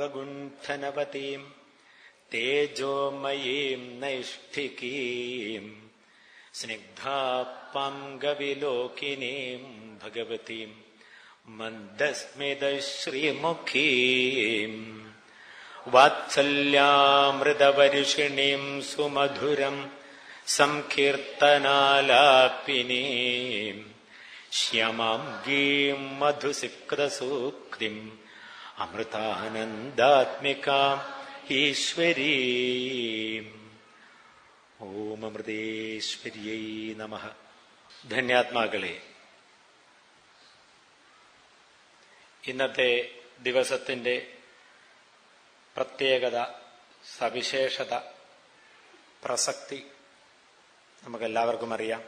ഭാവഗുണ്ഠനവതീം തേജോമയീം നൈഷ്ഠികീം സ്നിഗ്ധാപാംഗവിലോകിനീം ഭഗവതീം മന്ദസ്മിതശ്രീമുഖീം വാത്സല്യാമൃതവർഷിണീം സുമധുരം സംകീർത്തനാലാപിനീം ശ്യാമാംഗീം മധുസിക്തസൂക്തിം അമൃതാനന്ദാത്മികാം ഈശ്വരീം. ഓം അമൃതേശ്വര്യൈ നമഃ. ധന്യാത്മാക്കളെ, ഇന്നത്തെ ദിവസത്തിന്റെ പ്രത്യേകത, സവിശേഷത, പ്രസക്തി നമുക്കെല്ലാവർക്കും അറിയാം.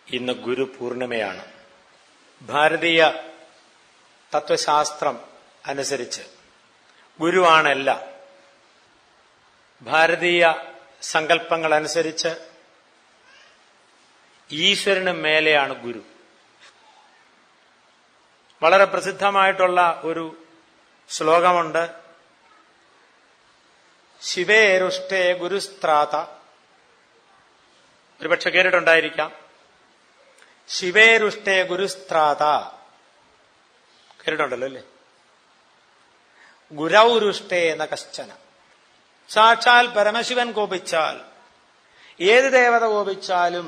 ഇന്ന് ഗുരുപൂർണിമയാണ്. ഭാരതീയ തത്വശാസ്ത്രം അനുസരിച്ച് ഗുരുവാണല്ല. ഭാരതീയ സങ്കല്പങ്ങൾ അനുസരിച്ച് ഈശ്വരന് മേലെയാണ് ഗുരു. വളരെ പ്രസിദ്ധമായിട്ടുള്ള ഒരു ശ്ലോകമുണ്ട്. ശിവേരുഷ്ടേ ഗുരുസ്ത്രാത. ഒരുപക്ഷെ കേട്ടിട്ടുണ്ടായിരിക്കാം. ശിവേരുഷ്ടേ ഗുരുസ്ത്രാത കേട്ടിട്ടുണ്ടല്ലോ അല്ലേ? ഗുരൗരുഷ്ടേ എന്ന കശ്ചന. സാക്ഷാൽ പരമശിവൻ കോപിച്ചാൽ, ഏത് ദേവത കോപിച്ചാലും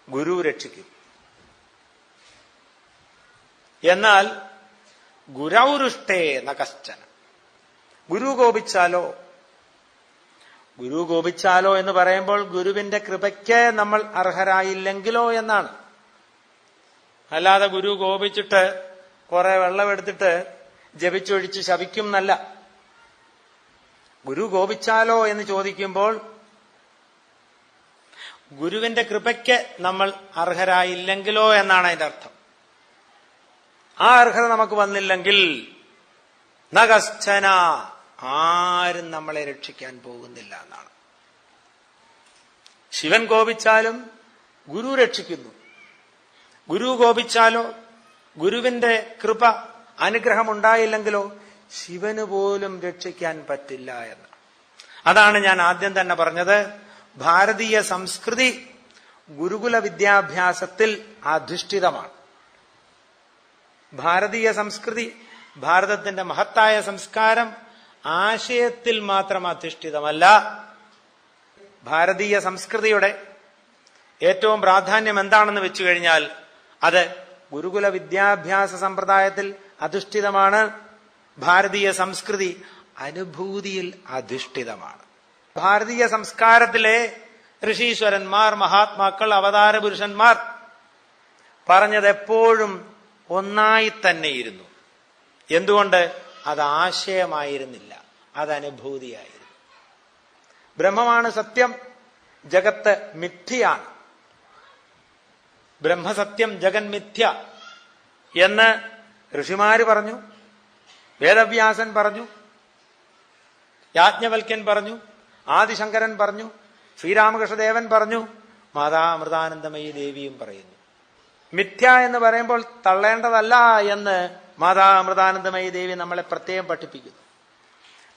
ഗുരു രക്ഷിക്കും. എന്നാൽ ഗുരൗരുഷ്ടേ എന്ന കശ്ചന, ഗുരു കോപിച്ചാലോ, ഗുരു കോപിച്ചാലോ എന്ന് പറയുമ്പോൾ ഗുരുവിന്റെ കൃപയ്ക്ക് നമ്മൾ അർഹരായില്ലെങ്കിലോ എന്നാണ്. അല്ലാതെ ഗുരു കോപിച്ചിട്ട് കുറെ വെള്ളമെടുത്തിട്ട് ജപിച്ചൊഴിച്ച് ശപിക്കും എന്നല്ല. ഗുരു കോപിച്ചാലോ എന്ന് ചോദിക്കുമ്പോൾ ഗുരുവിന്റെ കൃപയ്ക്ക് നമ്മൾ അർഹരായില്ലെങ്കിലോ എന്നാണ് അതിന്റെ അർത്ഥം. ആ അർഹത നമുക്ക് വന്നില്ലെങ്കിൽ നകശ്ചന, ആരും നമ്മളെ രക്ഷിക്കാൻ പോകുന്നില്ല എന്നാണ്. ശിവൻ കോപിച്ചാലും ഗുരു രക്ഷിക്കുന്നു. ഗുരു കോപിച്ചാലോ, ഗുരുവിന്റെ കൃപ അനുഗ്രഹം ഉണ്ടായില്ലെങ്കിലോ ശിവന് പോലും രക്ഷിക്കാൻ പറ്റില്ല എന്ന്. അതാണ് ഞാൻ ആദ്യം തന്നെ പറഞ്ഞത്. ഭാരതീയ സംസ്കൃതി ഗുരുകുല വിദ്യാഭ്യാസത്തിൽ അധിഷ്ഠിതമാണ്. ഭാരതീയ സംസ്കൃതി, ഭാരതത്തിന്റെ മഹത്തായ സംസ്കാരം ആശയത്തിൽ മാത്രം അധിഷ്ഠിതമല്ല. ഭാരതീയ സംസ്കൃതിയുടെ ഏറ്റവും പ്രാധാന്യം എന്താണെന്ന് വെച്ചു കഴിഞ്ഞാൽ അത് ഗുരുകുല വിദ്യാഭ്യാസ സമ്പ്രദായത്തിൽ അധിഷ്ഠിതമാണ്. ഭാരതീയ സംസ്കൃതി അനുഭൂതിയിൽ അധിഷ്ഠിതമാണ്. ഭാരതീയ സംസ്കാരത്തിലെ ഋഷീശ്വരന്മാർ, മഹാത്മാക്കൾ, അവതാര പുരുഷന്മാർ പറഞ്ഞത് എപ്പോഴും ഒന്നായി തന്നെയിരുന്നു. എന്തുകൊണ്ട്? അത് ആശയമായിരുന്നില്ല, അത് അനുഭൂതിയായിരുന്നു. ബ്രഹ്മമാണ് സത്യം, ജഗത്ത് മിഥ്യയാണ്. ബ്രഹ്മസത്യം, ജഗൻ മിഥ്യ എന്ന് ഋഷിമാര് പറഞ്ഞു, വേദവ്യാസൻ പറഞ്ഞു, യാജ്ഞവൽക്യൻ പറഞ്ഞു, ആദിശങ്കരൻ പറഞ്ഞു, ശ്രീരാമകൃഷ്ണദേവൻ പറഞ്ഞു, മാതാ അമൃതാനന്ദമയി ദേവിയും പറയുന്നു. മിഥ്യ എന്ന് പറയുമ്പോൾ തള്ളേണ്ടതല്ല എന്ന് മാതാ അമൃതാനന്ദമയി ദേവി നമ്മളെ പ്രത്യേകം പഠിപ്പിക്കുന്നു.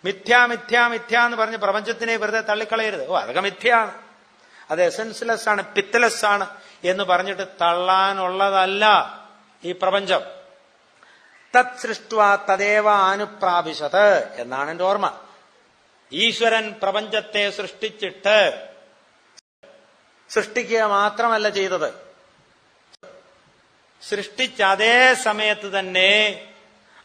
മിഥ്യ മിഥ്യ മിഥ്യ എന്ന് പറഞ്ഞ് പ്രപഞ്ചത്തിനെ വെറുതെ തള്ളിക്കളയരുത്. അതൊക്കെ മിഥ്യയാണ്, അത് എസൻസ്ലെസ് ആണ്, പിത്തലെസ് ആണ് എന്ന് പറഞ്ഞിട്ട് തള്ളാനുള്ളതല്ല ഈ പ്രപഞ്ചം. തത് സൃഷ്ട്വാ തദേവ അനുപ്രാപിശത് എന്നാണ് എന്റെ ഓർമ്മ. ഈശ്വരൻ പ്രപഞ്ചത്തെ സൃഷ്ടിക്കുക മാത്രമല്ല ചെയ്തത്, സൃഷ്ടിച്ച അതേ സമയത്ത് തന്നെ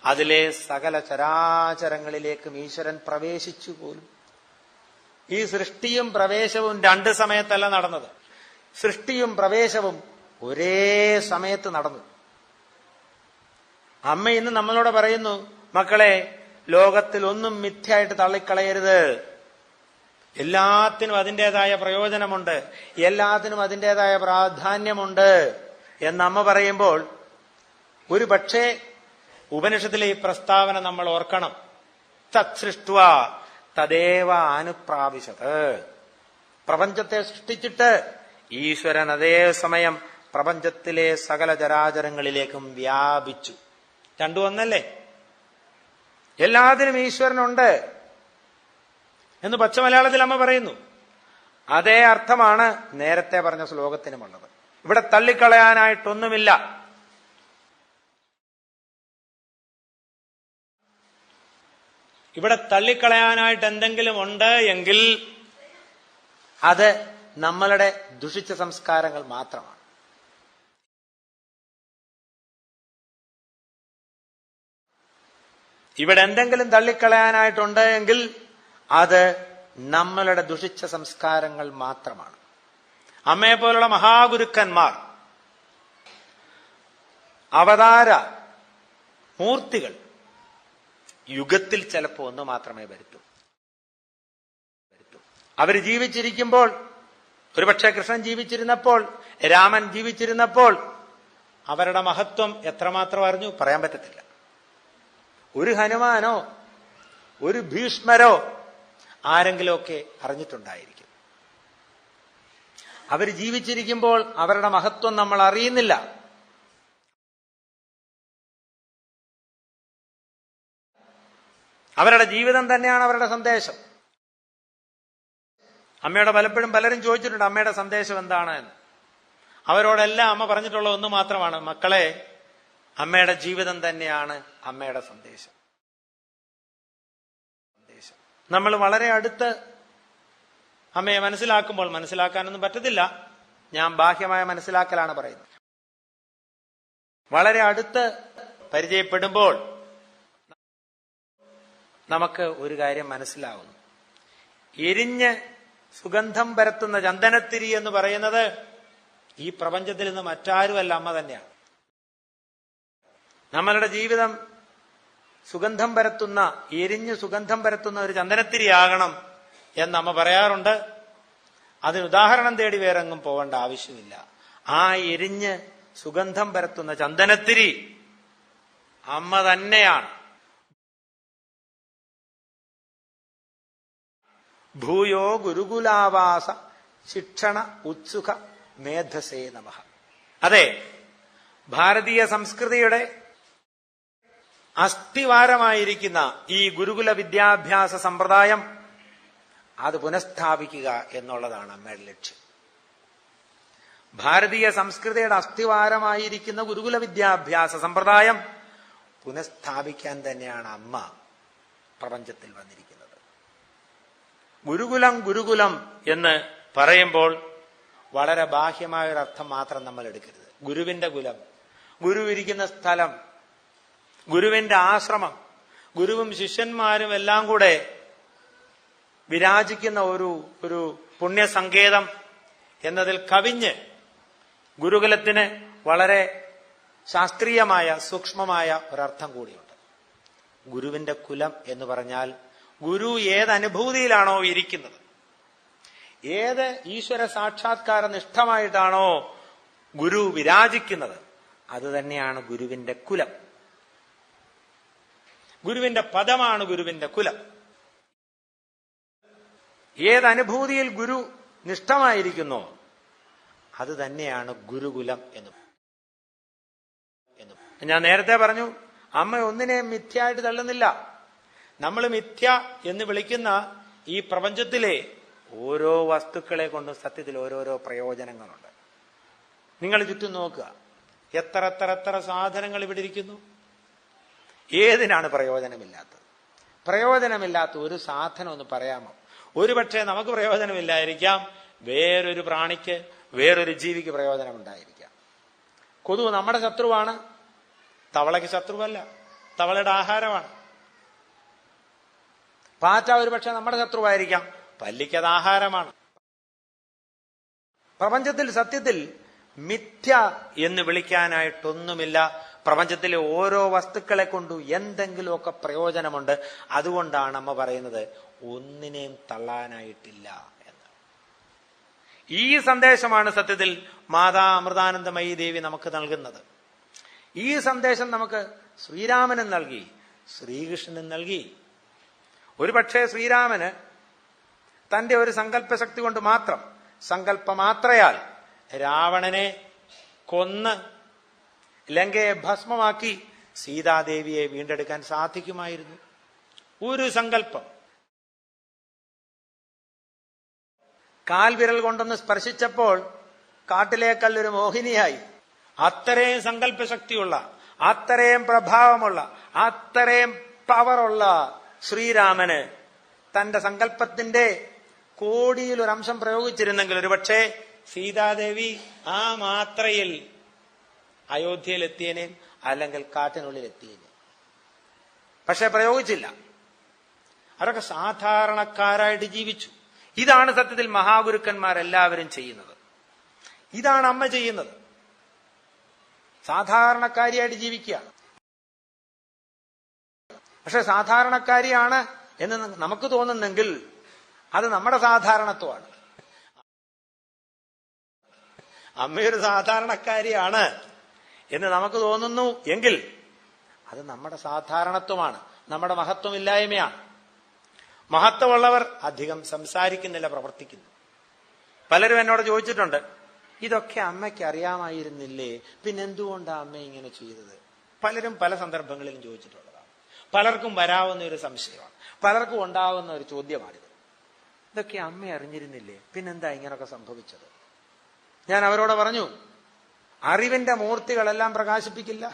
അതിലെ സകല ചരാചരങ്ങളിലേക്കും ഈശ്വരൻ പ്രവേശിച്ചു പോലും. ഈ സൃഷ്ടിയും പ്രവേശവും രണ്ട് സമയത്തല്ല നടന്നത്, സൃഷ്ടിയും പ്രവേശവും ഒരേ സമയത്ത് നടന്നു. അമ്മ ഇന്ന് നമ്മളോട് പറയുന്നു, മക്കളെ, ലോകത്തിൽ ഒന്നും മിഥ്യയായിട്ട് തള്ളിക്കളയരുത്. എല്ലാത്തിനും അതിൻ്റെതായ പ്രയോജനമുണ്ട്, എല്ലാത്തിനും അതിൻ്റെതായ പ്രാധാന്യമുണ്ട് എന്നമ്മ പറയുമ്പോൾ ഒരു പക്ഷേ ഉപനിഷത്തിലെ ഈ പ്രസ്താവന നമ്മൾ ഓർക്കണം. തത് സൃഷ്ട്വാ തദേവ അനുപ്രാപിശത്. പ്രപഞ്ചത്തെ സൃഷ്ടിച്ചിട്ട് ഈശ്വരൻ അതേ സമയം പ്രപഞ്ചത്തിലെ സകല ചരാചരങ്ങളിലേക്കും വ്യാപിച്ചു. രണ്ടും ഒന്നല്ലേ? എല്ലാത്തിനും ഈശ്വരനുണ്ട് എന്ന് പച്ചമലയാളത്തിൽ അമ്മ പറയുന്നു. അതേ അർത്ഥമാണ് നേരത്തെ പറഞ്ഞ ശ്ലോകത്തിനുമുള്ളത്. ഇവിടെ തള്ളിക്കളയാനായിട്ടൊന്നുമില്ല. ഇവിടെ തള്ളിക്കളയാനായിട്ട് എന്തെങ്കിലും ഉണ്ട് എങ്കിൽ അത് നമ്മളുടെ ദുഷിച്ച സംസ്കാരങ്ങൾ മാത്രമാണ്. ഇവിടെ എന്തെങ്കിലും തള്ളിക്കളയാനായിട്ടുണ്ട് എങ്കിൽ അത് നമ്മളുടെ ദുഷിച്ച സംസ്കാരങ്ങൾ മാത്രമാണ്. അമ്മയെ പോലുള്ള മഹാഗുരുക്കന്മാർ, അവതാര മൂർത്തികൾ യുഗത്തിൽ ചിലപ്പോൾ ഒന്ന് മാത്രമേ വരുത്തൂ. അവർ ജീവിച്ചിരിക്കുമ്പോൾ, ഒരുപക്ഷെ കൃഷ്ണൻ ജീവിച്ചിരുന്നപ്പോൾ, രാമൻ ജീവിച്ചിരുന്നപ്പോൾ അവരുടെ മഹത്വം എത്രമാത്രം അറിഞ്ഞു പറയാൻ പറ്റത്തില്ല. ഒരു ഹനുമാനോ ഒരു ഭീഷ്മരോ ആരെങ്കിലുമൊക്കെ അറിഞ്ഞിട്ടുണ്ടായിരിക്കും. അവർ ജീവിച്ചിരിക്കുമ്പോൾ അവരുടെ മഹത്വം നമ്മൾ അറിയുന്നില്ല. അവരുടെ ജീവിതം തന്നെയാണ് അവരുടെ സന്ദേശം. അമ്മയുടെ പലരും ചോദിച്ചിട്ടുണ്ട് അമ്മയുടെ സന്ദേശം എന്താണ് എന്ന്. അവരോടെല്ലാം അമ്മ പറഞ്ഞിട്ടുള്ള ഒന്ന് മാത്രമാണ്, മക്കളെ, അമ്മയുടെ ജീവിതം തന്നെയാണ് അമ്മയുടെ സന്ദേശം. നമ്മൾ വളരെ അടുത്ത് അമ്മയെ മനസ്സിലാക്കുമ്പോൾ, മനസ്സിലാക്കാനൊന്നും പറ്റത്തില്ല, ഞാൻ ബാഹ്യമായ മനസ്സിലാക്കലാണ് പറയുന്നത്, വളരെ അടുത്ത് പരിചയപ്പെടുമ്പോൾ നമുക്ക് ഒരു കാര്യം മനസ്സിലാവുന്നു. എരിഞ്ഞ് സുഗന്ധം പരത്തുന്ന ചന്ദനത്തിരി എന്ന് പറയുന്നത് ഈ പ്രപഞ്ചത്തിൽ നിന്ന് മറ്റാരുമല്ല, അമ്മ തന്നെയാണ്. നമ്മളുടെ ജീവിതം സുഗന്ധം പരത്തുന്ന, എരിഞ്ഞ് സുഗന്ധം പരത്തുന്ന ഒരു ചന്ദനത്തിരിയാകണം എന്ന് അമ്മ പറയാറുണ്ട്. അതിന് ഉദാഹരണം തേടി വേറെങ്ങും പോകേണ്ട ആവശ്യമില്ല. ആ എരിഞ്ഞ് സുഗന്ധം പരത്തുന്ന ചന്ദനത്തിരി അമ്മ തന്നെയാണ്. ഭൂയോ ഗുരുകുലാവാസ ശിക്ഷണ ഉത്സുക മേധസേ നമഃ. അതെ, ഭാരതീയ സംസ്കൃതിയുടെ അസ്ഥിവാരമായിരിക്കുന്ന ഈ ഗുരുകുല വിദ്യാഭ്യാസ സമ്പ്രദായം അത് പുനഃസ്ഥാപിക്കുക എന്നുള്ളതാണ് അമ്മയുടെ ലക്ഷ്യം. ഭാരതീയ സംസ്കൃതിയുടെ അസ്ഥിവാരമായിരിക്കുന്ന ഗുരുകുല വിദ്യാഭ്യാസ സമ്പ്രദായം പുനഃസ്ഥാപിക്കാൻ തന്നെയാണ് അമ്മ പ്രപഞ്ചത്തിൽ വന്നിരിക്കുന്നത്. ഗുരുകുലം ഗുരുകുലം എന്ന് പറയുമ്പോൾ വളരെ ബാഹ്യമായൊരർത്ഥം മാത്രം നമ്മൾ എടുക്കരുത്. ഗുരുവിന്റെ കുലം, ഗുരു ഇരിക്കുന്ന സ്ഥലം, ഗുരുവിന്റെ ആശ്രമം, ഗുരുവും ശിഷ്യന്മാരും എല്ലാം കൂടെ വിരാജിക്കുന്ന ഒരു പുണ്യസങ്കേതം എന്നതിൽ കവിഞ്ഞ് ഗുരുകുലത്തിന് വളരെ ശാസ്ത്രീയമായ സൂക്ഷ്മമായ ഒരർത്ഥം കൂടിയുണ്ട്. ഗുരുവിന്റെ കുലം എന്ന് പറഞ്ഞാൽ ഗുരു ഏതനുഭൂതിയിലാണോ ഇരിക്കുന്നത്, ഏത് ഈശ്വര സാക്ഷാത്കാര നിഷ്ഠമായിട്ടാണോ ഗുരു വിരാജിക്കുന്നത്, അത് തന്നെയാണ് ഗുരുവിന്റെ കുലം. ഗുരുവിന്റെ പദമാണ് ഗുരുവിന്റെ കുലം. ഏതനുഭൂതിയിൽ ഗുരു നിഷ്ഠമായിരിക്കുന്നോ അത് തന്നെയാണ് ഗുരുകുലം എന്നും. ഞാൻ നേരത്തെ പറഞ്ഞു, അമ്മ ഒന്നിനെയും മിഥ്യയായിട്ട് തള്ളുന്നില്ല. നമ്മൾ മിഥ്യ എന്ന് വിളിക്കുന്ന ഈ പ്രപഞ്ചത്തിലെ ഓരോ വസ്തുക്കളെ കൊണ്ടും സത്യത്തിൽ ഓരോരോ പ്രയോജനങ്ങളുണ്ട്. നിങ്ങൾ ചുറ്റും നോക്കുക, എത്ര സാധനങ്ങൾ ഇവിടെ ഇരിക്കുന്നു. ഏതിനാണ് പ്രയോജനമില്ലാത്തത്? പ്രയോജനമില്ലാത്ത ഒരു സാധനം ഒന്ന് പറയാമോ? ഒരുപക്ഷെ നമുക്ക് പ്രയോജനമില്ലായിരിക്കാം, വേറൊരു പ്രാണിക്ക്, വേറൊരു ജീവിക്ക് പ്രയോജനമുണ്ടായിരിക്കാം. കൊതുക് നമ്മുടെ ശത്രുവാണ്, തവളയ്ക്ക് ശത്രുവല്ല, തവളയുടെ ആഹാരമാണ്. പാറ്റ ഒരുപക്ഷെ നമ്മുടെ ശത്രുവായിരിക്കാം, പല്ലിക്കത് ആഹാരമാണ്. പ്രപഞ്ചത്തിൽ സത്യത്തിൽ മിഥ്യ എന്ന് വിളിക്കാനായിട്ടൊന്നുമില്ല. പ്രപഞ്ചത്തിലെ ഓരോ വസ്തുക്കളെ കൊണ്ടും എന്തെങ്കിലുമൊക്കെ പ്രയോജനമുണ്ട്. അതുകൊണ്ടാണ് അമ്മ പറയുന്നത് ഒന്നിനെയും തള്ളാനായിട്ടില്ല എന്ന്. ഈ സന്ദേശമാണ് സത്യത്തിൽ മാതാ അമൃതാനന്ദമയി ദേവി നമുക്ക് നൽകുന്നത്. ഈ സന്ദേശം നമുക്ക് ശ്രീരാമനും നൽകി, ശ്രീകൃഷ്ണനും നൽകി. ഒരുപക്ഷെ ശ്രീരാമന് തന്റെ ഒരു സങ്കല്പശക്തി കൊണ്ട് മാത്രം, സങ്കല്പമാത്രയാൽ രാവണനെ കൊന്ന് ലങ്കയെ ഭസ്മമാക്കി സീതാദേവിയെ വീണ്ടെടുക്കാൻ സാധിക്കുമായിരുന്നു. ഒരു സങ്കല്പം. കാൽവിരൽ കൊണ്ടൊന്ന് സ്പർശിച്ചപ്പോൾ കാട്ടിലേക്കല്ലൊരു മോഹിനിയായി. അത്രയും സങ്കല്പശക്തിയുള്ള, അത്രയും പ്രഭാവമുള്ള, അത്രയും പവറുള്ള ശ്രീരാമന് തന്റെ സങ്കല്പത്തിന്റെ കോടിയിലൊരംശം പ്രയോഗിച്ചിരുന്നെങ്കിൽ ഒരുപക്ഷെ സീതാദേവി ആ മാത്രയിൽ അയോധ്യയിൽ എത്തിയനെ, അല്ലെങ്കിൽ കാട്ടിനുള്ളിൽ എത്തിയനെ. പക്ഷെ പ്രയോഗിച്ചില്ല. അവരൊക്കെ സാധാരണക്കാരായിട്ട് ജീവിച്ചു. ഇതാണ് സത്യത്തിൽ മഹാഗുരുക്കന്മാരെല്ലാവരും ചെയ്യുന്നത്. ഇതാണ് അമ്മ ചെയ്യുന്നത്. സാധാരണക്കാരിയായിട്ട് ജീവിക്കുകയാണ്. പക്ഷെ സാധാരണക്കാരിയാണ് എന്ന് നമുക്ക് തോന്നുന്നെങ്കിൽ അത് നമ്മുടെ സാധാരണത്വമാണ്. അമ്മയൊരു സാധാരണക്കാരിയാണ് എന്ന് നമുക്ക് തോന്നുന്നു എങ്കിൽ അത് നമ്മുടെ സാധാരണത്വമാണ്, നമ്മുടെ മഹത്വമില്ലായ്മയാണ്. മഹത്വമുള്ളവർ അധികം സംസാരിക്കുന്നില്ല, പ്രവർത്തിക്കുന്നു. പലരും എന്നോട് ചോദിച്ചിട്ടുണ്ട്, ഇതൊക്കെ അമ്മയ്ക്ക് അറിയാമായിരുന്നില്ലേ, പിന്നെന്തുകൊണ്ടാണ് അമ്മ ഇങ്ങനെ ചെയ്തത്? പലരും പല സന്ദർഭങ്ങളിലും ചോദിച്ചിട്ടുള്ളതാണ്. പലർക്കും വരാവുന്ന ഒരു സംശയമാണ്, പലർക്കും ഉണ്ടാവുന്ന ഒരു ചോദ്യമാണിത്. ഇതൊക്കെ അമ്മ അറിഞ്ഞിരുന്നില്ലേ, പിന്നെന്താ ഇങ്ങനൊക്കെ സംഭവിച്ചത്? ഞാൻ അവരോട് പറഞ്ഞു, അറിവിന്റെ മൂർത്തികളെല്ലാം പ്രകാശിപ്പിക്കില്ല.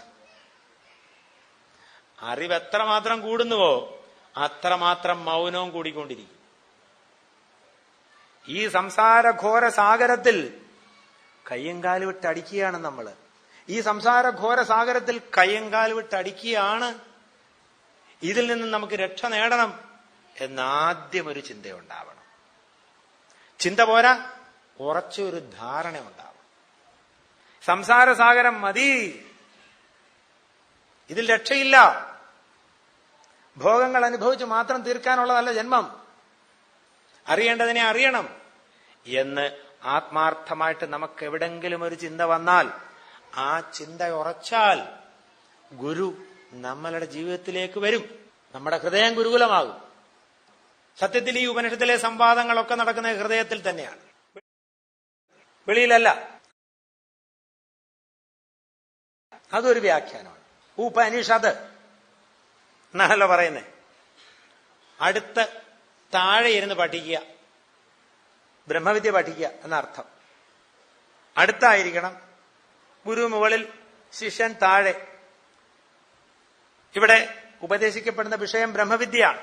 അറിവ് എത്രമാത്രം കൂടുന്നുവോ അത്രമാത്രം മൗനവും കൂടിക്കൊണ്ടിരിക്കും. ഈ സംസാരഘോര സാഗരത്തിൽ കയ്യും കാല് വിട്ടടിക്കുകയാണ് നമ്മൾ. ഈ സംസാരഘോര സാഗരത്തിൽ കയ്യും കാല് വിട്ടടിക്കുകയാണ്. ഇതിൽ നിന്ന് നമുക്ക് രക്ഷ നേടണം എന്നാദ്യം ഒരു ചിന്തയുണ്ടാവണം. ചിന്ത പോരാ, ഉറച്ചൊരു ധാരണ ഉണ്ടാവണം. സംസാരസാഗരം മതി, ഇതിൽ രക്ഷയില്ല. ഭോഗങ്ങൾ അനുഭവിച്ച് മാത്രം തീർക്കാനുള്ളതല്ല ജന്മം. അറിയേണ്ടതിനെ അറിയണം എന്ന് ആത്മാർത്ഥമായിട്ട് നമുക്ക് എവിടെങ്കിലും ഒരു ചിന്ത വന്നാൽ, ആ ചിന്ത ഉറച്ചാൽ ഗുരു നമ്മളുടെ ജീവിതത്തിലേക്ക് വരും. നമ്മുടെ ഹൃദയം ഗുരുകുലമാകും. സത്യത്തിൽ ഈ ഉപനിഷത്തിലെ സംവാദങ്ങളൊക്കെ നടക്കുന്ന ഹൃദയത്തിൽ തന്നെയാണ്, വെളിയിലല്ല. അതൊരു വ്യാഖ്യാനമാണ്. ഉപനിഷത് എന്നാണല്ലോ പറയുന്നേ. അടുത്ത് താഴെ ഇരുന്ന് പഠിക്കുക, ബ്രഹ്മവിദ്യ പഠിക്കുക എന്നർത്ഥം. അടുത്തായിരിക്കണം, ഗുരു മുകളിൽ, ശിഷ്യൻ താഴെ. ഇവിടെ ഉപദേശിക്കപ്പെടുന്ന വിഷയം ബ്രഹ്മവിദ്യയാണ്.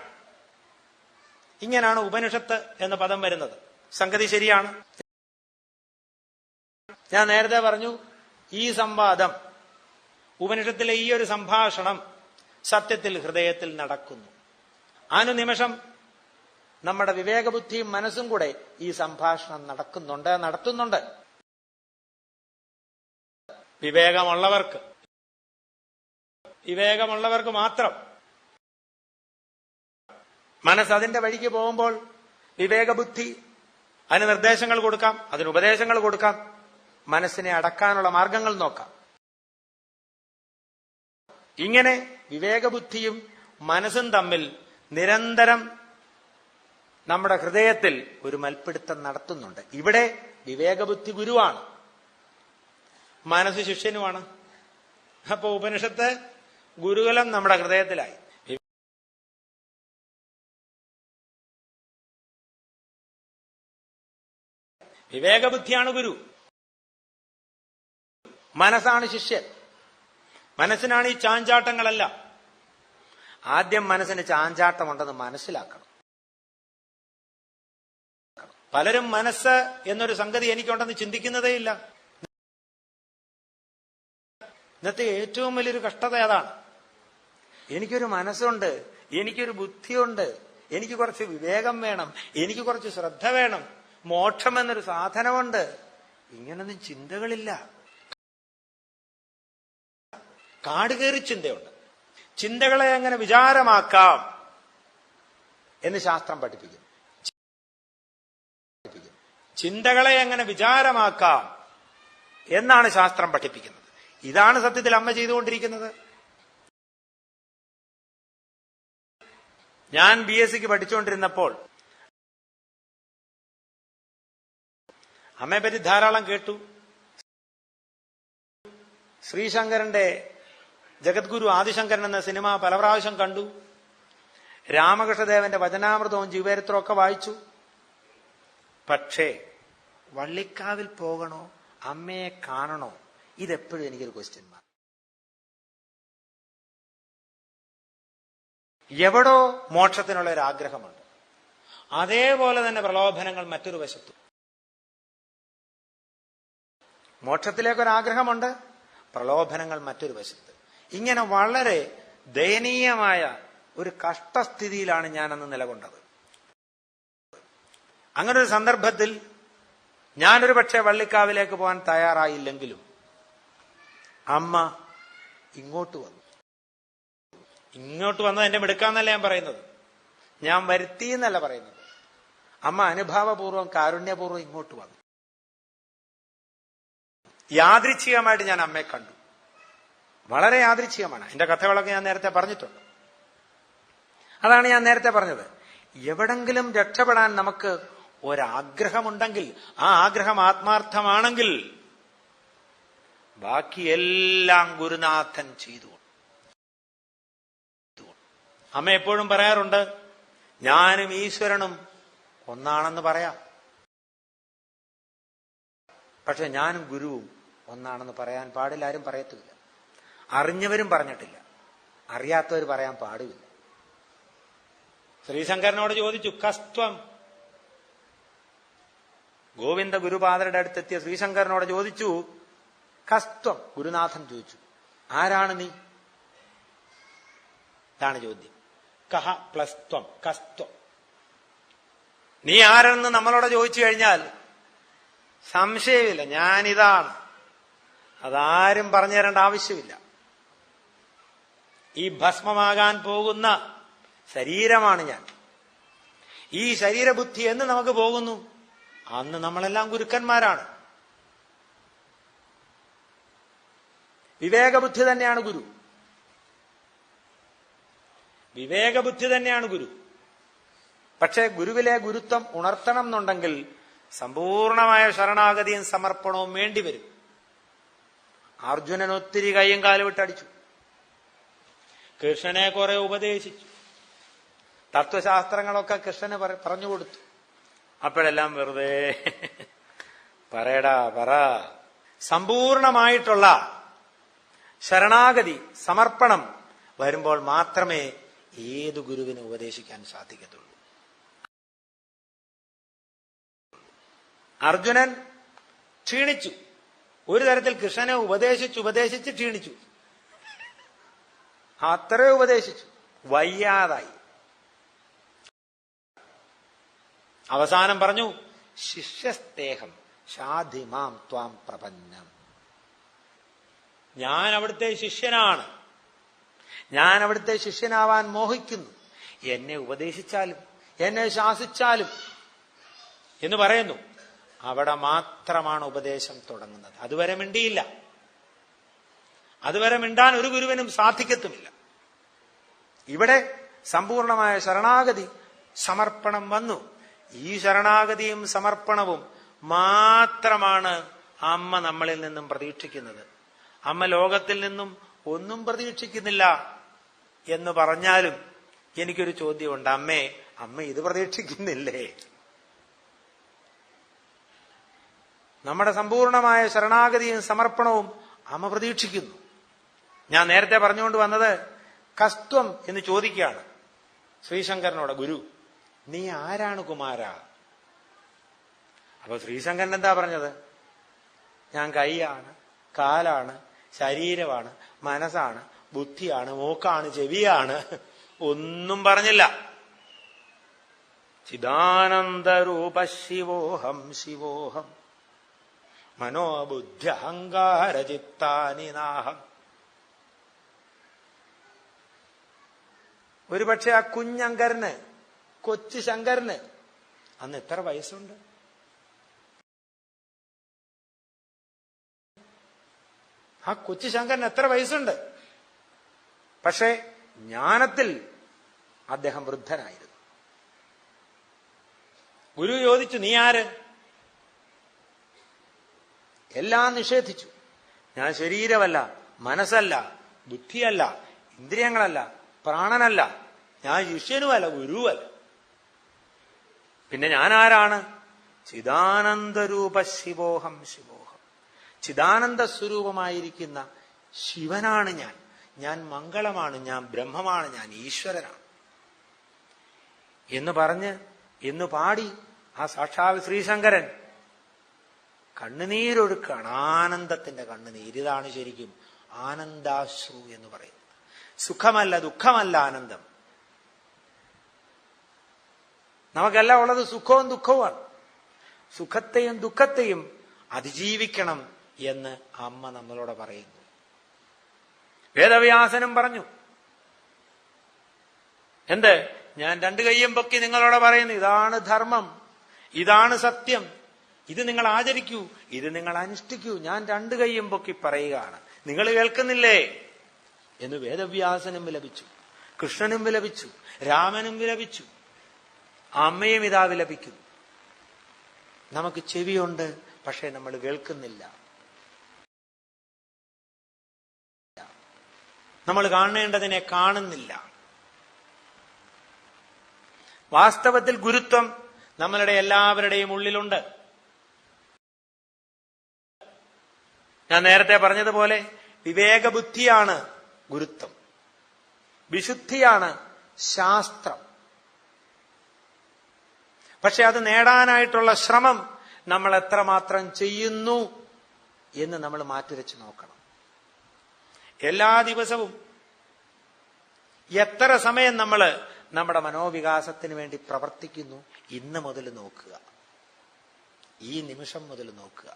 ഇങ്ങനെയാണ് ഉപനിഷത്ത് എന്ന പദം വരുന്നത്. സംഗതി ശരിയാണ്. ഞാൻ നേരത്തെ പറഞ്ഞു, ഈ സംവാദം, ഉപനിഷത്തിലെ ഈ ഒരു സംഭാഷണം സത്യത്തിൽ ഹൃദയത്തിൽ നടക്കുന്നു. അനുനിമിഷം നമ്മുടെ വിവേകബുദ്ധിയും മനസ്സും കൂടെ ഈ സംഭാഷണം നടത്തുന്നുണ്ട്. വിവേകമുള്ളവർക്ക് മാത്രം. മനസ്സ് അതിന്റെ വഴിക്ക് പോകുമ്പോൾ വിവേകബുദ്ധി അതിന് നിർദ്ദേശങ്ങൾ കൊടുക്കാം, അതിന് ഉപദേശങ്ങൾ കൊടുക്കാം, മനസ്സിനെ അടക്കാനുള്ള മാർഗങ്ങൾ നോക്കാം. ഇങ്ങനെ വിവേകബുദ്ധിയും മനസ്സും തമ്മിൽ നിരന്തരം നമ്മുടെ ഹൃദയത്തിൽ ഒരു മൽപ്പിടുത്തം നടത്തുന്നുണ്ട്. ഇവിടെ വിവേകബുദ്ധി ഗുരുവാണ്, മനസ്സ് ശിഷ്യനുമാണ്. അപ്പൊ ഉപനിഷത്ത് ഗുരുകുലം നമ്മുടെ ഹൃദയത്തിലായി. വിവേകബുദ്ധിയാണ് ഗുരു, മനസ്സാണ് ശിഷ്യൻ. മനസ്സിനാണ് ഈ ചാഞ്ചാട്ടങ്ങളല്ല. ആദ്യം മനസ്സിന് ചാഞ്ചാട്ടമുണ്ടെന്ന് മനസ്സിലാക്കണം. പലരും മനസ്സ് എന്നൊരു സംഗതി എനിക്കുണ്ടെന്ന് ചിന്തിക്കുന്നതേയില്ല. ഇന്നത്തെ ഏറ്റവും വലിയൊരു കഷ്ടത അതാണ്. എനിക്കൊരു മനസ്സുണ്ട്, എനിക്കൊരു ബുദ്ധിയുണ്ട്, എനിക്ക് കുറച്ച് വിവേകം വേണം, എനിക്ക് കുറച്ച് ശ്രദ്ധ വേണം, മോക്ഷം എന്നൊരു സാധനമുണ്ട്. ഇങ്ങനൊന്നും ചിന്തകളില്ല. കാടുകയറി ചിന്തയുണ്ട്. ചിന്തകളെ എങ്ങനെ വിചാരമാക്കാം എന്ന് ശാസ്ത്രം പഠിപ്പിക്കുന്നു. ചിന്തകളെ എങ്ങനെ വിചാരമാക്കാം എന്നാണ് ശാസ്ത്രം പഠിപ്പിക്കുന്നത്. ഇതാണ് സത്യത്തിൽ അമ്മ ചെയ്തുകൊണ്ടിരിക്കുന്നത്. ഞാൻ BSc പഠിച്ചുകൊണ്ടിരുന്നപ്പോൾ അമ്മയെപ്പറ്റി ധാരാളം കേട്ടു. ശ്രീശങ്കരന്റെ ജഗദ്ഗുരു ആദിശങ്കരൻ എന്ന സിനിമ പല പ്രാവശ്യം കണ്ടു. രാമകൃഷ്ണദേവന്റെ വചനാമൃതവും ജീവചരിത്രവും ഒക്കെ വായിച്ചു. പക്ഷേ വള്ളിക്കാവിൽ പോകണോ, അമ്മയെ കാണണോ, ഇതെപ്പോഴും എനിക്കൊരു ക്വസ്റ്റ്യൻ മാർക്ക്. എവിടോ മോക്ഷത്തിനുള്ള ഒരു ആഗ്രഹമുണ്ട്, അതേപോലെ തന്നെ പ്രലോഭനങ്ങൾ മറ്റൊരു വശത്തു. മോക്ഷത്തിലേക്കൊരാഗ്രഹമുണ്ട്, പ്രലോഭനങ്ങൾ മറ്റൊരു വശത്ത്. ഇങ്ങനെ വളരെ ദയനീയമായ ഒരു കഷ്ടസ്ഥിതിയിലാണ് ഞാനന്ന് നിലകൊണ്ടത്. അങ്ങനൊരു സന്ദർഭത്തിൽ ഞാനൊരു പക്ഷേ വള്ളിക്കാവിലേക്ക് പോകാൻ തയ്യാറായില്ലെങ്കിലും അമ്മ ഇങ്ങോട്ട് വന്നു. ഇങ്ങോട്ട് വന്നത് എന്റെ മിടുക്കാന്നല്ല ഞാൻ പറയുന്നത്, ഞാൻ വരുത്തി എന്നല്ല പറയുന്നത്. അമ്മ അനുഭാവപൂർവ്വം കാരുണ്യപൂർവ്വം ഇങ്ങോട്ട് വന്നു. യാദൃച്ഛികമായിട്ട് ഞാൻ അമ്മയെ കണ്ടു. വളരെ യാദൃച്ഛികമാണ്. എന്റെ കഥകളൊക്കെ ഞാൻ നേരത്തെ പറഞ്ഞിട്ടുണ്ട്. അതാണ് ഞാൻ നേരത്തെ പറഞ്ഞത്. എവിടെങ്കിലും രക്ഷപ്പെടാൻ നമുക്ക് ഒരാഗ്രഹമുണ്ടെങ്കിൽ, ആ ആഗ്രഹം ആത്മാർത്ഥമാണെങ്കിൽ ബാക്കിയെല്ലാം ഗുരുനാഥൻ ചെയ്തു. അമ്മ എപ്പോഴും പറയാറുണ്ട്, ഞാനും ഈശ്വരനും ഒന്നാണെന്ന് പറയാം, പക്ഷെ ഞാനും ഗുരുവും ഒന്നാണെന്ന് പറയാൻ പാടില്ല. ആരും പറയത്തില്ല. അറിഞ്ഞവരും പറഞ്ഞിട്ടില്ല, അറിയാത്തവർ പറയാൻ പാടില്ല. ശ്രീശങ്കരനോട് ചോദിച്ചു, കസ്ത്വം. ഗോവിന്ദ ഗുരുപാദരുടെ അടുത്തെത്തിയ ശ്രീശങ്കരനോട് ചോദിച്ചു, കസ്ത്വം. ഗുരുനാഥൻ ചോദിച്ചു, ആരാണ് നീ? ഇതാണ് ചോദ്യം. കഹ പ്ലസ് ത്വം, കസ്ത്വം. നീ ആരെന്ന് നമ്മളോട് ചോദിച്ചു കഴിഞ്ഞാൽ സംശയമില്ല, ഞാനിതാണ്. അതാരും പറഞ്ഞു തരേണ്ട ആവശ്യമില്ല. ഈ ഭസ്മമാകാൻ പോകുന്ന ശരീരമാണ് ഞാൻ. ഈ ശരീരബുദ്ധി എന്ന് നമുക്ക് പോകുന്നു, അന്ന് നമ്മളെല്ലാം ഗുരുക്കന്മാരാണ്. വിവേകബുദ്ധി തന്നെയാണ് ഗുരു. വിവേകബുദ്ധി തന്നെയാണ് ഗുരു. പക്ഷേ ഗുരുവിലെ ഗുരുത്വം ഉണർത്തണം എന്നുണ്ടെങ്കിൽ സമ്പൂർണമായ ശരണാഗതിയും സമർപ്പണവും വേണ്ടിവരും. അർജുനൻ ഒത്തിരി കയ്യും കാലും വിട്ടടിച്ചു. കൃഷ്ണനെ കുറെ ഉപദേശിച്ചു. തത്വശാസ്ത്രങ്ങളൊക്കെ കൃഷ്ണന് പറഞ്ഞു കൊടുത്തു. അപ്പോഴെല്ലാം വെറുതെ പറയടാ പറ. സമ്പൂർണമായിട്ടുള്ള ശരണാഗതി സമർപ്പണം വരുമ്പോൾ മാത്രമേ ഏതു ഗുരുവിനെ ഉപദേശിക്കാൻ സാധിക്കത്തുള്ളൂ. അർജുനൻ ക്ഷീണിച്ചു. ഒരു തരത്തിൽ കൃഷ്ണനെ ഉപദേശിച്ച് ക്ഷീണിച്ചു. അത്രേ ഉപദേശിച്ചു, വയ്യാതായി. അവസാനം പറഞ്ഞു, ശിഷ്യസ്തേഹം ഷാധിമാം ത്വാം പ്രപന്നം. ഞാൻ അവിടുത്തെ ശിഷ്യനാണ്, ഞാൻ അവിടുത്തെ ശിഷ്യനാവാൻ മോഹിക്കുന്നു. എന്നെ ഉപദേശിച്ചാലും എന്നെ ശാസിച്ചാലും എന്ന് പറയുന്നു. അവിടെ മാത്രമാണ് ഉപദേശം തുടങ്ങുന്നത്. അതുവരെ മിണ്ടിയില്ല. അതുവരെ മിണ്ടാൻ ഒരു ഗുരുവിനും സാധിക്കത്തുമില്ല. ഇവിടെ സമ്പൂർണമായ ശരണാഗതി സമർപ്പണം വന്നു. ഈ ശരണാഗതിയും സമർപ്പണവും മാത്രമാണ് അമ്മ നമ്മളിൽ നിന്നും പ്രതീക്ഷിക്കുന്നത്. അമ്മ ലോകത്തിൽ നിന്നും ഒന്നും പ്രതീക്ഷിക്കുന്നില്ല എന്ന് പറഞ്ഞാലും എനിക്കൊരു ചോദ്യമുണ്ട്, അമ്മ ഇത് പ്രതീക്ഷിക്കുന്നില്ലേ? നമ്മുടെ സമ്പൂർണമായ ശരണാഗതിയും സമർപ്പണവും അമ്മ പ്രതീക്ഷിക്കുന്നു. ഞാൻ നേരത്തെ പറഞ്ഞുകൊണ്ട് വന്നത് കസ്ത്വം എന്ന് ചോദിക്കുകയാണ് ശ്രീശങ്കരനോട്. ഗുരു, നീ ആരാണ് കുമാര? അപ്പൊ ശ്രീശങ്കരൻ എന്താ പറഞ്ഞത്? ഞാൻ കൈയാണ്, കാലാണ്, ശരീരമാണ്, മനസ്സാണ്, ബുദ്ധിയാണ്, മൂക്കാണ്, ചെവിയാണ്. ഒന്നും പറഞ്ഞില്ല. ചിദാനന്ദരൂപ ശിവോഹം ശിവോഹം മനോബുദ്ധി അഹങ്കാര ചിത്താനി നാഹം. ഒരുപക്ഷെ ആ കുഞ്ഞങ്കരന്, കൊച്ചു ശങ്കരന് അന്ന് എത്ര വയസ്സുണ്ട്? ആ കൊച്ചു ശങ്കരന് എത്ര വയസ്സുണ്ട്? പക്ഷേ ജ്ഞാനത്തിൽ അദ്ദേഹം വൃദ്ധനായിരുന്നു. ഗുരു ചോദിച്ചു, നീ ആര്? എല്ലാം നിഷേധിച്ചു. ഞാൻ ശരീരമല്ല, മനസ്സല്ല, ബുദ്ധിയല്ല, ഇന്ദ്രിയങ്ങളല്ല, പ്രാണനല്ല, ഞാൻ ശിഷ്യനുമല്ല, ഗുരുവല്ല. പിന്നെ ഞാൻ ആരാണ്? ചിദാനന്ദരൂപ ശിവോഹം ശിവോഹം. ചിദാനന്ദ സ്വരൂപമായിരിക്കുന്ന ശിവനാണ് ഞാൻ. ഞാൻ മംഗളമാണ്, ഞാൻ ബ്രഹ്മമാണ്, ഞാൻ ഈശ്വരനാണ് എന്ന് പറഞ്ഞ് എന്ന് പാടി ആ സാക്ഷാൽ ശ്രീശങ്കരൻ കണ്ണുനീരൊഴുക്കാണ്. ആനന്ദത്തിന്റെ കണ്ണുനീര്. ഇതാണ് ശരിക്കും ആനന്ദാശ്രു എന്ന് പറയുന്നത്. സുഖമല്ല, ദുഃഖമല്ല ആനന്ദം. നമുക്കെല്ലാം ഉള്ളത് സുഖവും ദുഃഖവുമാണ്. സുഖത്തെയും ദുഃഖത്തെയും അതിജീവിക്കണം എന്ന് അമ്മ നമ്മളോട് പറയുന്നു. വേദവ്യാസനും പറഞ്ഞു. എന്ത്? ഞാൻ രണ്ടു കൈയും പൊക്കി നിങ്ങളോട് പറയുന്നു, ഇതാണ് ധർമ്മം, ഇതാണ് സത്യം, ഇത് നിങ്ങൾ ആചരിക്കൂ, ഇത് നിങ്ങൾ അനുഷ്ഠിക്കൂ. ഞാൻ രണ്ടു കൈയും പൊക്കി പറയുകയാണ്, നിങ്ങൾ കേൾക്കുന്നില്ലേ എന്ന് വേദവ്യാസനും വിലപിച്ചു, കൃഷ്ണനും വിലപിച്ചു, രാമനും വിലപിച്ചു, അമ്മയും ഇതാ വിലപിക്കുന്നു. നമുക്ക് ചെവിയുണ്ട്, പക്ഷെ നമ്മൾ കേൾക്കുന്നില്ല. നമ്മൾ കാണേണ്ടതിനെ കാണുന്നില്ല. വാസ്തവത്തിൽ ഗുരുത്വം നമ്മളുടെ എല്ലാവരുടെയും ഉള്ളിലുണ്ട്. ഞാൻ നേരത്തെ പറഞ്ഞതുപോലെ വിവേകബുദ്ധിയാണ് ഗുരുത്വം, വിശുദ്ധിയാണ് ശാസ്ത്രം. പക്ഷെ അത് നേടാനായിട്ടുള്ള ശ്രമം നമ്മൾ എത്രമാത്രം ചെയ്യുന്നു എന്ന് നമ്മൾ മാറ്റിവെച്ച് നോക്കണം. എല്ലാ ദിവസവും എത്ര സമയം നമ്മൾ നമ്മുടെ മനോവികാസത്തിന് വേണ്ടി പ്രവർത്തിക്കുന്നു, ഇന്ന് മുതൽ നോക്കുക, ഈ നിമിഷം മുതൽ നോക്കുക.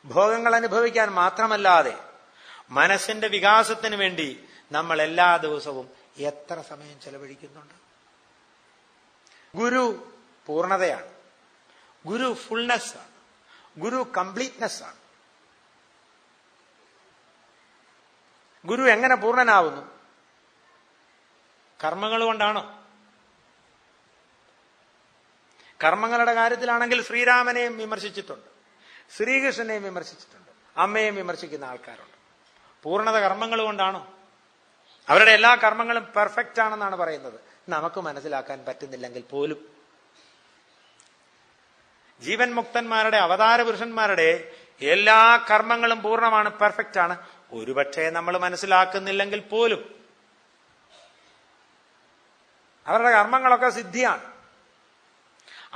ഭോഗങ്ങൾ അനുഭവിക്കാൻ മാത്രമല്ലാതെ മനസ്സിന്റെ വികാസത്തിന് വേണ്ടി നമ്മൾ എല്ലാ ദിവസവും എത്ര സമയം ചെലവഴിക്കുന്നുണ്ട്? ഗുരു പൂർണ്ണതയാണ്, ഗുരു ഫുൾനെസ് ആണ്, ഗുരു കംപ്ലീറ്റ്നെസ് ആണ്. ഗുരു എങ്ങനെ പൂർണ്ണനാവുന്നു? കർമ്മങ്ങൾ കൊണ്ടാണോ? കർമ്മങ്ങളുടെ കാര്യത്തിലാണെങ്കിൽ ശ്രീരാമനെയും വിമർശിച്ചിട്ടുണ്ട്, ശ്രീകൃഷ്ണനെയും വിമർശിച്ചിട്ടുണ്ട്, അമ്മയെയും വിമർശിക്കുന്ന ആൾക്കാരുണ്ട്. പൂർണ്ണത കർമ്മങ്ങൾ കൊണ്ടാണോ? അവരുടെ എല്ലാ കർമ്മങ്ങളും പെർഫെക്റ്റ് ആണെന്നാണ് പറയുന്നത്. നമുക്ക് മനസ്സിലാക്കാൻ പറ്റുന്നില്ലെങ്കിൽ പോലും ജീവൻ മുക്തന്മാരുടെ, അവതാര പുരുഷന്മാരുടെ എല്ലാ കർമ്മങ്ങളും പൂർണ്ണമാണ്, പെർഫെക്റ്റ് ആണ്. ഒരുപക്ഷെ നമ്മൾ മനസ്സിലാക്കുന്നില്ലെങ്കിൽ പോലും അവരുടെ കർമ്മങ്ങളൊക്കെ സിദ്ധിയാണ്.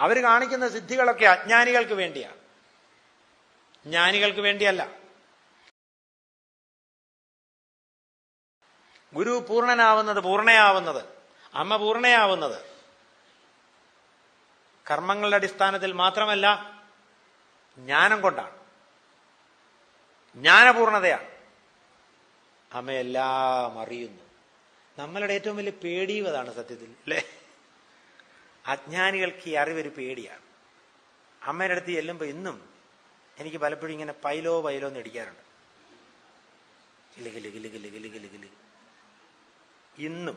അവർ കാണിക്കുന്ന സിദ്ധികളൊക്കെ അജ്ഞാനികൾക്ക് വേണ്ടിയാണ്, ജ്ഞാനികൾക്ക് വേണ്ടിയല്ല. ഗുരു പൂർണ്ണനാവുന്നത്, പൂർണ്ണയാവുന്നത്, അമ്മ പൂർണ്ണയാവുന്നത് കർമ്മങ്ങളുടെ അടിസ്ഥാനത്തിൽ മാത്രമല്ല, ജ്ഞാനം കൊണ്ടാണ്, ജ്ഞാനപൂർണതയാണ്. അമ്മയെല്ലാം അറിയുന്നു. നമ്മളുടെ ഏറ്റവും വലിയ പേടിയും അതാണ് സത്യത്തിൽ, അല്ലേ? അജ്ഞാനികൾക്ക് ഈ അറിവൊരു പേടിയാണ്. അമ്മയുടെ അടുത്ത് ചെല്ലുമ്പോൾ ഇന്നും എനിക്ക് പലപ്പോഴും ഇങ്ങനെ പൈലോ എന്ന് ഇടിക്കാറുണ്ട്. ഇന്നും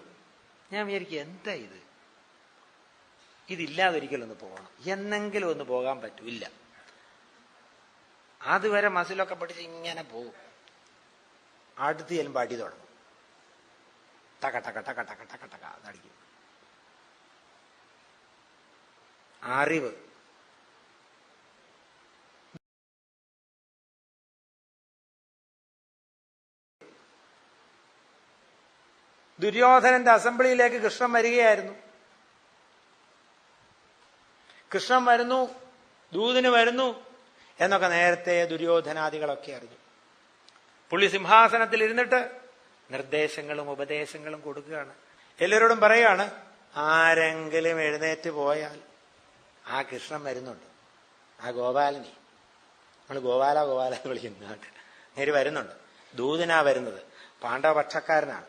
ഞാൻ വിചാരിക്കും, എന്താ ഇത്, ഇതില്ലാതെ ഒരിക്കലൊന്ന് പോകണം, എന്നെങ്കിലും ഒന്ന് പോകാൻ പറ്റൂല്ല. അതുവരെ മസിലൊക്കെ പഠിച്ച് ഇങ്ങനെ പോകും. അടുത്ത് ചെല്ലുമ്പോൾ അടി തുടങ്ങും, ടക ടക ടക ടക ടക ടക അതടിക്കും. അറിവ് ദുര്യോധനന്റെ അസംബ്ലിയിലേക്ക് കൃഷ്ണൻ വരികയായിരുന്നു. കൃഷ്ണൻ വരുന്നു, ദൂതന് വരുന്നു എന്നൊക്കെ നേരത്തെ ദുര്യോധനാദികളൊക്കെ അറിഞ്ഞു. പുള്ളി സിംഹാസനത്തിൽ ഇരുന്നിട്ട് നിർദ്ദേശങ്ങളും ഉപദേശങ്ങളും കൊടുക്കുകയാണ്. എല്ലാവരോടും പറയാണ്, ആരെങ്കിലും എഴുന്നേറ്റ് പോയാൽ ആ കൃഷ്ണൻ വരുന്നുണ്ട്, ആ ഗോപാലനെ, നമ്മൾ ഗോപാല ഗോപാല വിളിക്കുന്ന നേര് വരുന്നുണ്ട്, ദൂതനാ വരുന്നത്, പാണ്ഡവപക്ഷക്കാരനാണ്,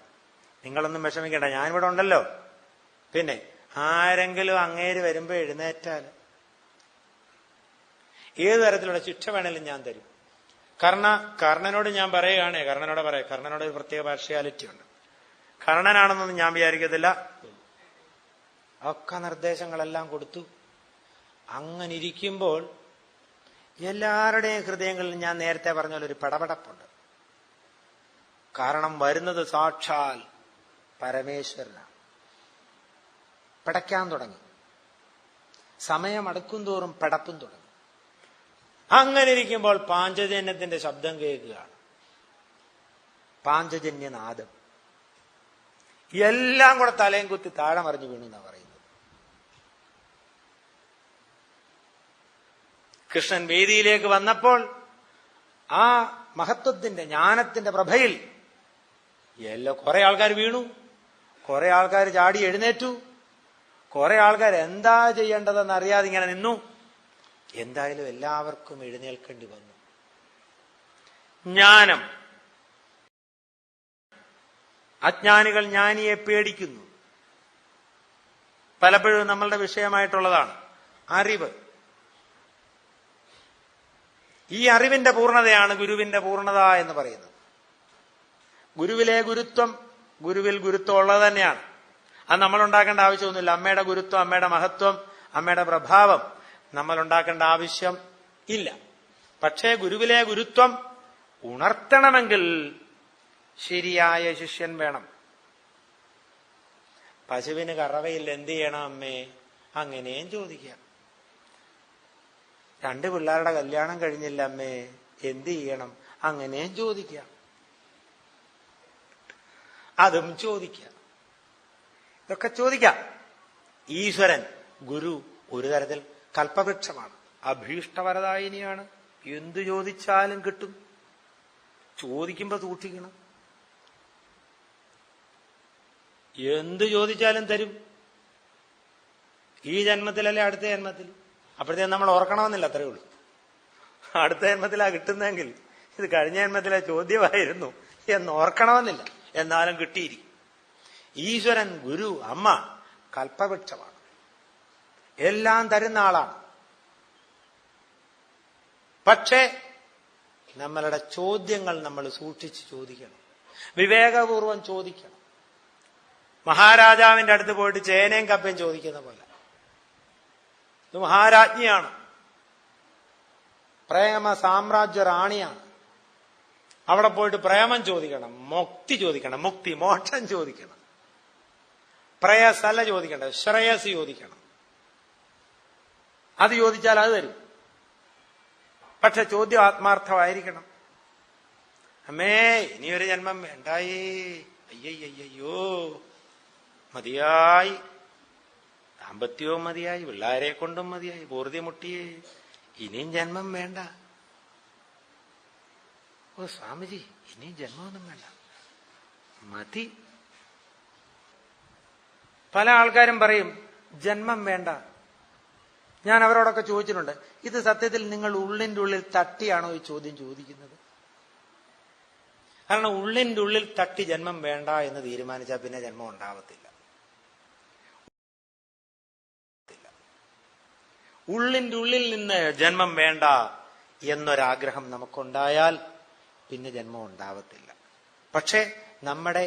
നിങ്ങളൊന്നും വിഷമിക്കേണ്ട, ഞാനിവിടെ ഉണ്ടല്ലോ. പിന്നെ ആരെങ്കിലും അങ്ങേര് വരുമ്പോ എഴുന്നേറ്റാൽ ഏതു തരത്തിലുള്ള ശിക്ഷ വേണേലും ഞാൻ തരും. കർണനോട് ഞാൻ പറയുകയാണ്, കർണനോട് ഒരു പ്രത്യേക പാർഷ്യാലിറ്റി ഉണ്ട്. കർണനാണെന്നൊന്നും ഞാൻ വിചാരിക്കത്തില്ല. ഒക്കെ നിർദ്ദേശങ്ങളെല്ലാം കൊടുത്തു. അങ്ങനെ ഇരിക്കുമ്പോൾ എല്ലാവരുടെയും ഹൃദയങ്ങളിൽ ഞാൻ നേരത്തെ പറഞ്ഞ പോലെ ഒരു പടപടപ്പുണ്ട്. കാരണം വരുന്നത് സാക്ഷാൽ പരമേശ്വരനാണ്. പിടയ്ക്കാൻ തുടങ്ങി. സമയം അടുക്കും തോറും പിടപ്പും തുടങ്ങി. അങ്ങനെ ഇരിക്കുമ്പോൾ പാഞ്ചജന്യത്തിന്റെ ശബ്ദം കേൾക്കുകയാണ്. പാഞ്ചജന്യനാദം. എല്ലാം കൂടെ തലയും കുത്തി താഴെ മറിഞ്ഞു വീണു എന്നാ പറയുന്നത്. കൃഷ്ണൻ വേദിയിലേക്ക് വന്നപ്പോൾ ആ മഹത്വത്തിന്റെ ജ്ഞാനത്തിന്റെ പ്രഭയിൽ കുറെ ആൾക്കാർ വീണു, കുറെ ആൾക്കാർ ചാടി എഴുന്നേറ്റു, കുറെ ആൾക്കാർ എന്താ ചെയ്യേണ്ടതെന്ന് അറിയാതെ ഇങ്ങനെ നിന്നു. എന്തായാലും എല്ലാവർക്കും എഴുന്നേൽക്കേണ്ടി വന്നു. ജ്ഞാനം. അജ്ഞാനികൾ ജ്ഞാനിയെ പേടിക്കുന്നു. പലപ്പോഴും നമ്മളുടെ വിഷയമായിട്ടുള്ളതാണ് അറിവ്. ഈ അറിവിന്റെ പൂർണ്ണതയാണ് ഗുരുവിന്റെ പൂർണ്ണത എന്ന് പറയുന്നത്. ഗുരുവിലെ ഗുരുത്വം, ഗുരുവിൽ ഗുരുത്വം ഉള്ളത് തന്നെയാണ്. അത് നമ്മൾ ഉണ്ടാക്കേണ്ട ആവശ്യമൊന്നുമില്ല. അമ്മയുടെ ഗുരുത്വം, അമ്മയുടെ മഹത്വം, അമ്മയുടെ പ്രഭാവം നമ്മൾ ഉണ്ടാക്കേണ്ട ആവശ്യം ഇല്ല. പക്ഷേ ഗുരുവിലെ ഗുരുത്വം ഉണർത്തണമെങ്കിൽ ശരിയായ ശിഷ്യൻ വേണം. പശുവിന് കറവയിൽ എന്ത് ചെയ്യണം അമ്മേ? അങ്ങനെയും ചോദിക്കാം. 2 പിള്ളേരുടെ കല്യാണം കഴിഞ്ഞില്ല അമ്മേ, എന്ത് ചെയ്യണം? അങ്ങനെയും ചോദിക്കാം. അതും ചോദിക്കാം. ഇതൊക്കെ ചോദിക്കാം. ഈശ്വരൻ, ഗുരു ഒരു തരത്തിൽ കൽപ്പവൃക്ഷമാണ്, അഭീഷ്ടവരദായിനിയാണ്. എന്തു ചോദിച്ചാലും കിട്ടും. ചോദിക്കുമ്പോ സൂക്ഷിക്കണം. എന്ത് ചോദിച്ചാലും തരും. ഈ ജന്മത്തിലല്ലേ അടുത്ത ജന്മത്തിൽ. അപ്പോഴത്തേക്കും നമ്മൾ ഓർക്കണമെന്നില്ല, അത്രയേ ഉള്ളൂ. അടുത്ത ജന്മത്തിലാ കിട്ടുന്നെങ്കിൽ ഇത് കഴിഞ്ഞ ജന്മത്തിലെ ചോദ്യമായിരുന്നു എന്ന് ഓർക്കണമെന്നില്ല. എന്നാലും കിട്ടിയിരിക്കും. ഈശ്വരൻ, ഗുരു, അമ്മ കൽപ്പവൃക്ഷമാണ്. എല്ലാം തരുന്ന ആളാണ്. പക്ഷേ നമ്മളുടെ ചോദ്യങ്ങൾ നമ്മൾ സൂക്ഷിച്ച് ചോദിക്കണം, വിവേകപൂർവം ചോദിക്കണം. മഹാരാജാവിന്റെ അടുത്ത് പോയിട്ട് ചേനയും കപ്പയും ചോദിക്കുന്ന പോലെ. ഇത് മഹാരാജ്ഞിയാണ്, പ്രേമ സാമ്രാജ്യ റാണിയാണ്. അവിടെ പോയിട്ട് പ്രേമം ചോദിക്കണം, മുക്തി ചോദിക്കണം, മുക്തി മോക്ഷം ചോദിക്കണം. പ്രേയസല്ല ചോദിക്കണ്ട, ശ്രേയസ് ചോദിക്കണം. അത് ചോദിച്ചാൽ അത് തരും. പക്ഷെ ചോദ്യം ആത്മാർത്ഥമായിരിക്കണം. അമ്മേ, ഇനിയൊരു ജന്മം വേണ്ടായേ, അയ്യയ്യോ മതിയായി, ദാമ്പത്യവും മതിയായി, പിള്ളാരെ കൊണ്ടും മതിയായി, പൂർത്തി മുട്ടിയേ, ഇനിയും ജന്മം വേണ്ട. ഓ സ്വാമിജി, ഇനിയും ജന്മമൊന്നും വേണ്ട, മതി. പല ആൾക്കാരും പറയും ജന്മം വേണ്ട. ഞാൻ അവരോടൊക്കെ ചോദിച്ചിട്ടുണ്ട്, ഇത് സത്യത്തിൽ നിങ്ങൾ ഉള്ളിന്റെ ഉള്ളിൽ തട്ടിയാണോ ഈ ചോദ്യം ചോദിക്കുന്നത്? കാരണം ഉള്ളിന്റെ ഉള്ളിൽ തട്ടി ജന്മം വേണ്ട എന്ന് തീരുമാനിച്ചാൽ പിന്നെ ജന്മം ഉണ്ടാവത്തില്ല. ഉള്ളിന്റെ ഉള്ളിൽ നിന്ന് ജന്മം വേണ്ട എന്നൊരാഗ്രഹം നമുക്കുണ്ടായാൽ പിന്നെ ജന്മം ഉണ്ടാവത്തില്ല. പക്ഷെ നമ്മുടെ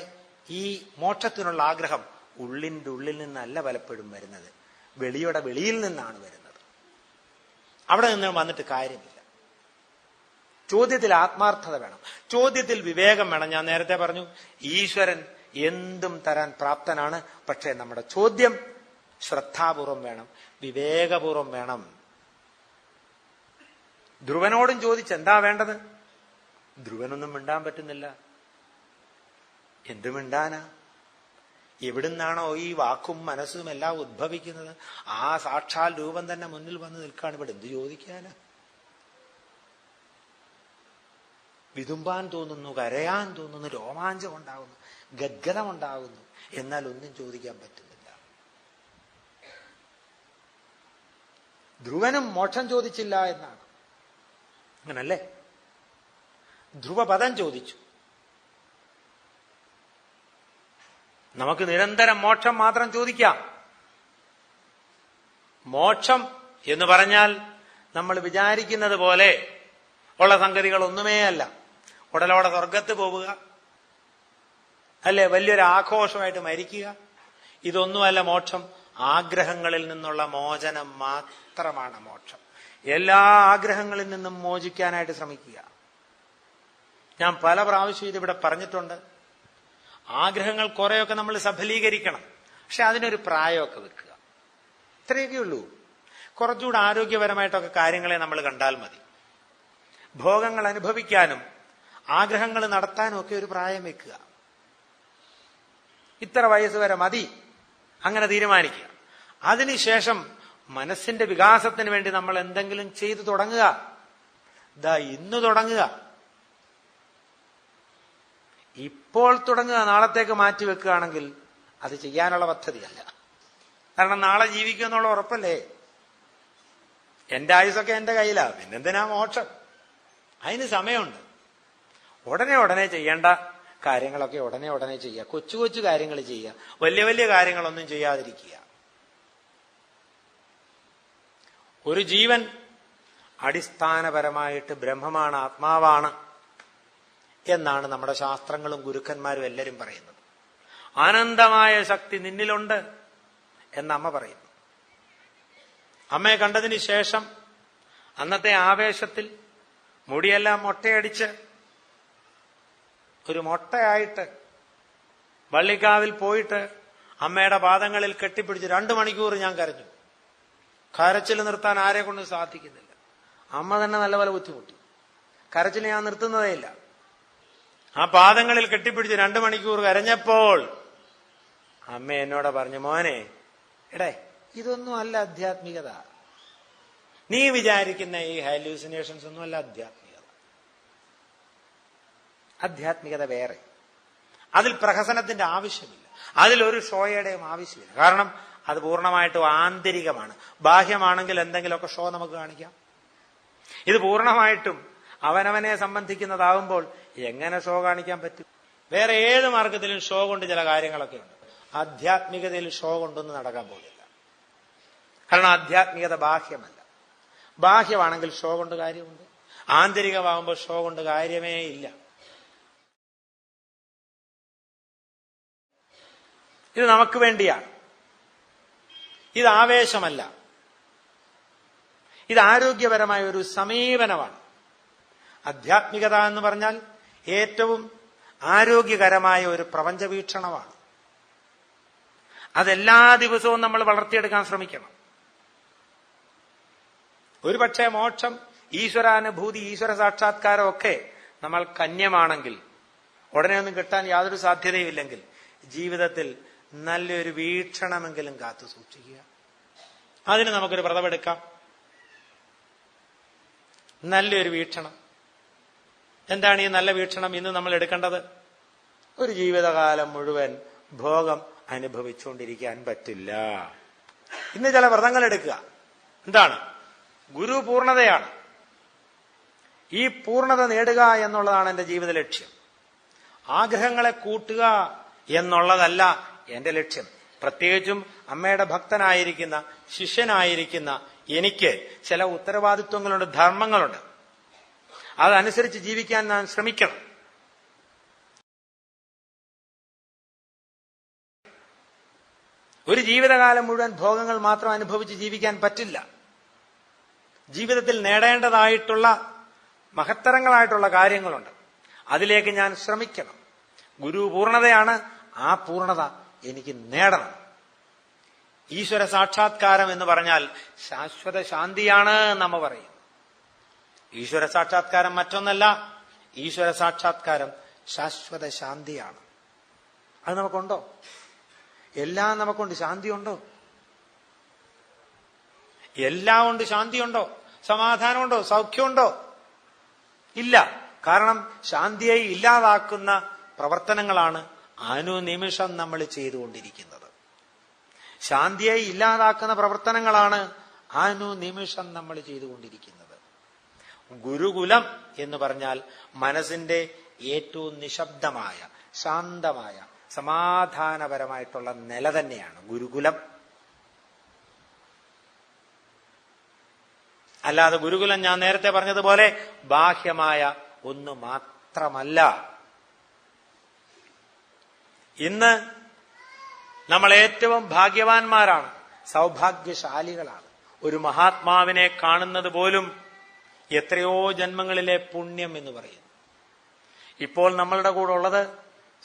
ഈ മോക്ഷത്തിനുള്ള ആഗ്രഹം ഉള്ളിന്റെ ഉള്ളിൽ നിന്നല്ല പലപ്പോഴും വരുന്നത്, വെളിയുടെ വെളിയിൽ നിന്നാണ് വരുന്നത്. അവിടെ നിന്ന് വന്നിട്ട് കാര്യമില്ല. ചോദ്യത്തിൽ ആത്മാർത്ഥത വേണം, ചോദ്യത്തിൽ വിവേകം വേണം. ഞാൻ നേരത്തെ പറഞ്ഞു, ഈശ്വരൻ എന്തും തരാൻ പ്രാപ്തനാണ്. പക്ഷേ നമ്മുടെ ചോദ്യം ശ്രദ്ധാപൂർവം വേണം, വിവേകപൂർവം വേണം. ധ്രുവനോടും ചോദിച്ചെന്താ വേണ്ടത്? ധ്രുവനൊന്നും മിണ്ടാൻ പറ്റുന്നില്ല. എന്ത് മിണ്ടാനാ? എവിടുന്നാണോ ഈ വാക്കും മനസ്സും എല്ലാം ഉദ്ഭവിക്കുന്നത്? ആ സാക്ഷാൽ രൂപം തന്നെ മുന്നിൽ വന്ന് നിൽക്കാണ്. ഇവിടെ എന്ത് ചോദിക്കാനാ? വിതുമ്പാൻ തോന്നുന്നു, കരയാൻ തോന്നുന്നു, രോമാഞ്ചം ഉണ്ടാകുന്നു, ഗദ്ഗതമുണ്ടാകുന്നു. എന്നാൽ ഒന്നും ചോദിക്കാൻ പറ്റുന്നില്ല. ധ്രുവനും മോക്ഷം ചോദിച്ചില്ല എന്നാണ്. അങ്ങനല്ലേ? ധ്രുവപദം ചോദിച്ചു. നമുക്ക് നിരന്തരം മോക്ഷം മാത്രം ചോദിക്കാം. മോക്ഷം എന്ന് പറഞ്ഞാൽ നമ്മൾ വിചാരിക്കുന്നത് പോലെ ഉള്ള സംഗതികളൊന്നുമേ അല്ല. ഉടലോടെ സ്വർഗത്ത് പോവുക, അല്ലെ വലിയൊരു ആഘോഷമായിട്ട് മരിക്കുക, ഇതൊന്നുമല്ല മോക്ഷം. ആഗ്രഹങ്ങളിൽ നിന്നുള്ള മോചനം മാത്രമാണ് മോക്ഷം. എല്ലാ ആഗ്രഹങ്ങളിൽ നിന്നും മോചിക്കാനായിട്ട് ശ്രമിക്കുക. ഞാൻ പല പ്രാവശ്യം ഇതിവിടെ പറഞ്ഞിട്ടുണ്ട്. ആഗ്രഹങ്ങൾ കുറെയൊക്കെ നമ്മൾ സഫലീകരിക്കണം. പക്ഷെ അതിനൊരു പ്രായമൊക്കെ വെക്കുക. ഇത്രയൊക്കെ ഉള്ളൂ. കുറച്ചുകൂടെ ആരോഗ്യപരമായിട്ടൊക്കെ കാര്യങ്ങളെ നമ്മൾ കണ്ടാൽ മതി. ഭോഗങ്ങൾ അനുഭവിക്കാനും ആഗ്രഹങ്ങൾ നടത്താനും ഒക്കെ ഒരു പ്രായം വെക്കുക. ഇത്ര വയസ്സ് വരെ മതി, അങ്ങനെ തീരുമാനിക്കുക. അതിനുശേഷം മനസ്സിന്റെ വികാസത്തിന് വേണ്ടി നമ്മൾ എന്തെങ്കിലും ചെയ്തു തുടങ്ങുക. ഇന്ന് തുടങ്ങുക, ഇപ്പോൾ തുടങ്ങുക. നാളത്തേക്ക് മാറ്റിവെക്കുകയാണെങ്കിൽ അത് ചെയ്യാനുള്ള പദ്ധതിയല്ല. കാരണം നാളെ ജീവിക്കും എന്നുള്ള ഉറപ്പല്ലേ. എന്റെ ആയുസൊക്കെ എന്റെ കയ്യിലാ, പിന്നെന്തിനാ മോക്ഷം? അതിന് സമയമുണ്ട്. ഉടനെ ചെയ്യേണ്ട കാര്യങ്ങളൊക്കെ ഉടനെ ചെയ്യുക. കൊച്ചു കൊച്ചു കാര്യങ്ങൾ ചെയ്യുക, വലിയ വലിയ കാര്യങ്ങളൊന്നും ചെയ്യാതിരിക്കുക. ഒരു ജീവൻ അടിസ്ഥാനപരമായിട്ട് ബ്രഹ്മമാണ്, ആത്മാവാണ് എന്നാണ് നമ്മുടെ ശാസ്ത്രങ്ങളും ഗുരുക്കന്മാരും എല്ലാവരും പറയുന്നത്. അനന്തമായ ശക്തി നിന്നിലുണ്ട് എന്നമ്മ പറയുന്നു. അമ്മയെ കണ്ടതിന് ശേഷം അന്നത്തെ ആവേശത്തിൽ മുടിയെല്ലാം മൊട്ടയടിച്ച് ഒരു മൊട്ടയായിട്ട് വള്ളിക്കാവിൽ പോയിട്ട് അമ്മയുടെ പാദങ്ങളിൽ കെട്ടിപ്പിടിച്ച് 2 മണിക്കൂർ ഞാൻ കരഞ്ഞു. കരച്ചിൽ നിർത്താൻ ആരെ കൊണ്ട് സാധിക്കുന്നില്ല. അമ്മ തന്നെ നല്ലപോലെ ബുദ്ധിമുട്ടി. കരച്ചിൽ ഞാൻ നിർത്തുന്നതേ ഇല്ല. ആ പാദങ്ങളിൽ കെട്ടിപ്പിടിച്ച് 2 മണിക്കൂർ കരഞ്ഞപ്പോൾ അമ്മ എന്നോട് പറഞ്ഞു, മോനെ എടേ, ഇതൊന്നും അല്ല ആധ്യാത്മികത. നീ വിചാരിക്കുന്ന ഈ ഹാലൂസിനേഷൻസ് ഒന്നും അല്ല ആധ്യാത്മികത. ആധ്യാത്മികത വേറെ. അതിൽ പ്രഹസനത്തിന്റെ ആവശ്യമില്ല, അതിലൊരു ഷോയുടെയും ആവശ്യമില്ല. കാരണം അത് പൂർണ്ണമായിട്ടും ആന്തരികമാണ്. ബാഹ്യമാണെങ്കിൽ എന്തെങ്കിലുമൊക്കെ ഷോ നമുക്ക് കാണിക്കാം. ഇത് പൂർണ്ണമായിട്ടും അവനവനെ സംബന്ധിക്കുന്നതാവുമ്പോൾ എങ്ങനെ ഷോ കാണിക്കാൻ പറ്റും? വേറെ ഏത് മാർഗത്തിലും ഷോ കൊണ്ട് ചില കാര്യങ്ങളൊക്കെ ഉണ്ട്. ആധ്യാത്മികതയിൽ ഷോ കൊണ്ടൊന്നും നടക്കാൻ പോകില്ല. കാരണം ആധ്യാത്മികത ബാഹ്യമല്ല. ബാഹ്യമാണെങ്കിൽ ഷോ കൊണ്ട് കാര്യമുണ്ട്, ആന്തരികമാകുമ്പോൾ ഷോ കൊണ്ട് കാര്യമേ ഇല്ല. ഇത് നമുക്ക് വേണ്ടിയാണ്. ഇത് ആവേശമല്ല, ഇത് ആരോഗ്യപരമായ ഒരു സമീപനമാണ്. ആധ്യാത്മികത എന്ന് പറഞ്ഞാൽ ഏറ്റവും ആരോഗ്യകരമായ ഒരു പ്രപഞ്ചവീക്ഷണമാണ്. അതെല്ലാ ദിവസവും നമ്മൾ വളർത്തിയെടുക്കാൻ ശ്രമിക്കണം. ഒരുപക്ഷെ മോക്ഷം, ഈശ്വരാനുഭൂതി, ഈശ്വര സാക്ഷാത്കാരം ഒക്കെ നമ്മൾ കന്യമാണെങ്കിൽ, ഉടനെ ഒന്നും കിട്ടാൻ യാതൊരു സാധ്യതയുമില്ലെങ്കിൽ, ജീവിതത്തിൽ നല്ലൊരു വീക്ഷണമെങ്കിലും കാത്തു സൂക്ഷിക്കുക. അതിന് നമുക്കൊരു വ്രതമെടുക്കാം. നല്ലൊരു വീക്ഷണം. എന്താണ് ഈ നല്ല വീക്ഷണം? ഇന്ന് നമ്മൾ എടുക്കേണ്ടത്, ഒരു ജീവിതകാലം മുഴുവൻ ഭോഗം അനുഭവിച്ചുകൊണ്ടിരിക്കാൻ പറ്റില്ല. ഇന്ന് ചില വ്രതങ്ങൾ എടുക്കുക. എന്താണ്? ഗുരു പൂർണ്ണതയാണ്. ഈ പൂർണ്ണത നേടുക എന്നുള്ളതാണ് എന്റെ ജീവിത ലക്ഷ്യം. ആഗ്രഹങ്ങളെ കൂട്ടുക എന്നുള്ളതല്ല എന്റെ ലക്ഷ്യം. പ്രത്യേകിച്ചും അമ്മയുടെ ഭക്തനായിരിക്കുന്ന, ശിഷ്യനായിരിക്കുന്ന എനിക്ക് ചില ഉത്തരവാദിത്വങ്ങളുണ്ട്, ധർമ്മങ്ങളുണ്ട്. അതനുസരിച്ച് ജീവിക്കാൻ ഞാൻ ശ്രമിക്കണം. ഒരു ജീവിതകാലം മുഴുവൻ ഭോഗങ്ങൾ മാത്രം അനുഭവിച്ച് ജീവിക്കാൻ പറ്റില്ല. ജീവിതത്തിൽ നേടേണ്ടതായിട്ടുള്ള മഹത്തരങ്ങളായിട്ടുള്ള കാര്യങ്ങളുണ്ട്. അതിലേക്ക് ഞാൻ ശ്രമിക്കണം. ഗുരു പൂർണ്ണതയാണ്. ആ പൂർണ്ണത എനിക്ക് നേടണം. ഈശ്വര സാക്ഷാത്കാരം എന്ന് പറഞ്ഞാൽ ശാശ്വത ശാന്തിയാണ് നമ്മ പറയും. ഈശ്വര സാക്ഷാത്കാരം മറ്റൊന്നല്ല. ഈശ്വര സാക്ഷാത്കാരം ശാശ്വത ശാന്തിയാണ്. അത് നമുക്കുണ്ടോ? എല്ലാം നമുക്കുണ്ട്. ശാന്തിയുണ്ടോ? എല്ലാം ഉണ്ട്. ശാന്തിയുണ്ടോ? സമാധാനമുണ്ടോ? സൗഖ്യമുണ്ടോ? ഇല്ല. കാരണം ശാന്തിയെ ഇല്ലാതാക്കുന്ന പ്രവർത്തനങ്ങളാണ് അനുനിമിഷം നമ്മൾ ചെയ്തുകൊണ്ടിരിക്കുന്നത്. ശാന്തിയെ ഇല്ലാതാക്കുന്ന പ്രവർത്തനങ്ങളാണ് അനുനിമിഷം നമ്മൾ ചെയ്തുകൊണ്ടിരിക്കുന്നത്. ഗുരുകുലം എന്ന് പറഞ്ഞാൽ മനസ്സിന്റെ ഏറ്റവും നിശബ്ദമായ, ശാന്തമായ, സമാധാനപരമായിട്ടുള്ള നില തന്നെയാണ് ഗുരുകുലം. അല്ലാതെ ഗുരുകുലം ഞാൻ നേരത്തെ പറഞ്ഞതുപോലെ ബാഹ്യമായ ഒന്ന് മാത്രമല്ല. ഇന്ന് നമ്മൾ ഏറ്റവും ഭാഗ്യവാന്മാരാണ്, സൗഭാഗ്യശാലികളാണ്. ഒരു മഹാത്മാവിനെ കാണുന്നത് പോലും എത്രയോ ജന്മങ്ങളിലെ പുണ്യം എന്ന് പറയുന്നു. ഇപ്പോൾ നമ്മളുടെ കൂടെ ഉള്ളത്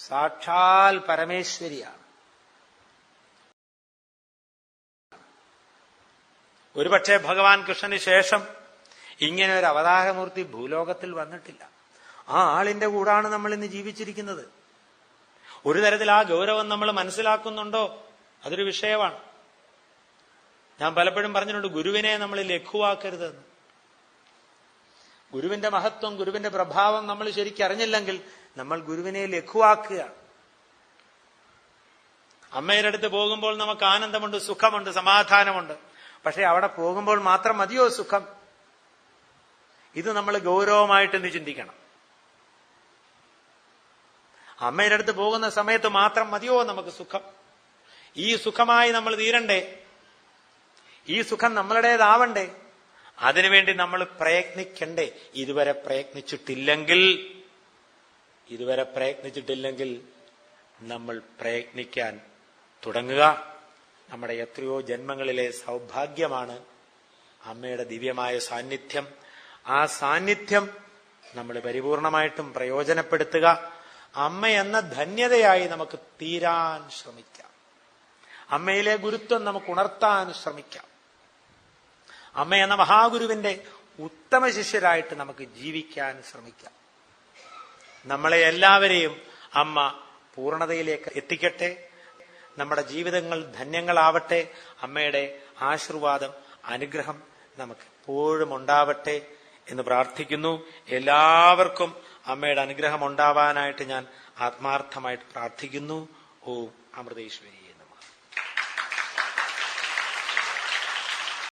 സാക്ഷാൽ പരമേശ്വരിയാണ്. ഒരുപക്ഷെ ഭഗവാൻ കൃഷ്ണന് ശേഷം ഇങ്ങനെ ഒരു അവതാരമൂർത്തി ഭൂലോകത്തിൽ വന്നിട്ടില്ല. ആ ആളിന്റെ കൂടാണ് നമ്മൾ ഇന്ന് ജീവിച്ചിരിക്കുന്നത്. ഒരു തരത്തിൽ ആ ഗൗരവം നമ്മൾ മനസ്സിലാക്കുന്നുണ്ടോ? അതൊരു വിഷയമാണ്. ഞാൻ പലപ്പോഴും പറഞ്ഞിട്ടുണ്ട്, ഗുരുവിനെ നമ്മൾ ലഘുവാക്കരുതെന്ന്. ഗുരുവിന്റെ മഹത്വം, ഗുരുവിന്റെ പ്രഭാവം നമ്മൾ ശരിക്കറിഞ്ഞില്ലെങ്കിൽ നമ്മൾ ഗുരുവിനെ ലഘുവാക്കുകയാണ്. അമ്മയുടെ അടുത്ത് പോകുമ്പോൾ നമുക്ക് ആനന്ദമുണ്ട്, സുഖമുണ്ട്, സമാധാനമുണ്ട്. പക്ഷെ അവിടെ പോകുമ്പോൾ മാത്രം മതിയോ സുഖം? ഇത് നമ്മൾ ഗൗരവമായിട്ടെന്ന് ചിന്തിക്കണം. അമ്മയുടെ അടുത്ത് പോകുന്ന സമയത്ത് മാത്രം മതിയോ നമുക്ക് സുഖം? ഈ സുഖമായി നമ്മൾ തീരണ്ടേ? ഈ സുഖം നമ്മളുടേതാവണ്ടേ? അതിനുവേണ്ടി നമ്മൾ പ്രയത്നിക്കണ്ടേ? ഇതുവരെ പ്രയത്നിച്ചിട്ടില്ലെങ്കിൽ നമ്മൾ പ്രയത്നിക്കാൻ തുടങ്ങുക. നമ്മുടെ എത്രയോ ജന്മങ്ങളിലെ സൗഭാഗ്യമാണ് അമ്മയുടെ ദിവ്യമായ സാന്നിധ്യം. ആ സാന്നിധ്യം നമ്മൾ പരിപൂർണമായിട്ടും പ്രയോജനപ്പെടുത്തുക. അമ്മ എന്ന ധന്യതയായി നമുക്ക് തീരാൻ ശ്രമിക്കാം. അമ്മയിലെ ഗുരുത്വം നമുക്ക് ഉണർത്താൻ ശ്രമിക്കാം. അമ്മ എന്ന മഹാഗുരുവിന്റെ ഉത്തമ ശിഷ്യരായിട്ട് നമുക്ക് ജീവിക്കാൻ ശ്രമിക്കാം. നമ്മളെ എല്ലാവരെയും അമ്മ പൂർണ്ണതയിലേക്ക് എത്തിക്കട്ടെ. നമ്മുടെ ജീവിതങ്ങൾ ധന്യങ്ങളാവട്ടെ. അമ്മയുടെ ആശീർവാദം, അനുഗ്രഹം നമുക്ക് എപ്പോഴും ഉണ്ടാവട്ടെ എന്ന് പ്രാർത്ഥിക്കുന്നു. എല്ലാവർക്കും അമ്മയുടെ അനുഗ്രഹം ഉണ്ടാവാനായിട്ട് ഞാൻ ആത്മാർത്ഥമായിട്ട് പ്രാർത്ഥിക്കുന്നു. ഓം അമൃതേശ്വരി.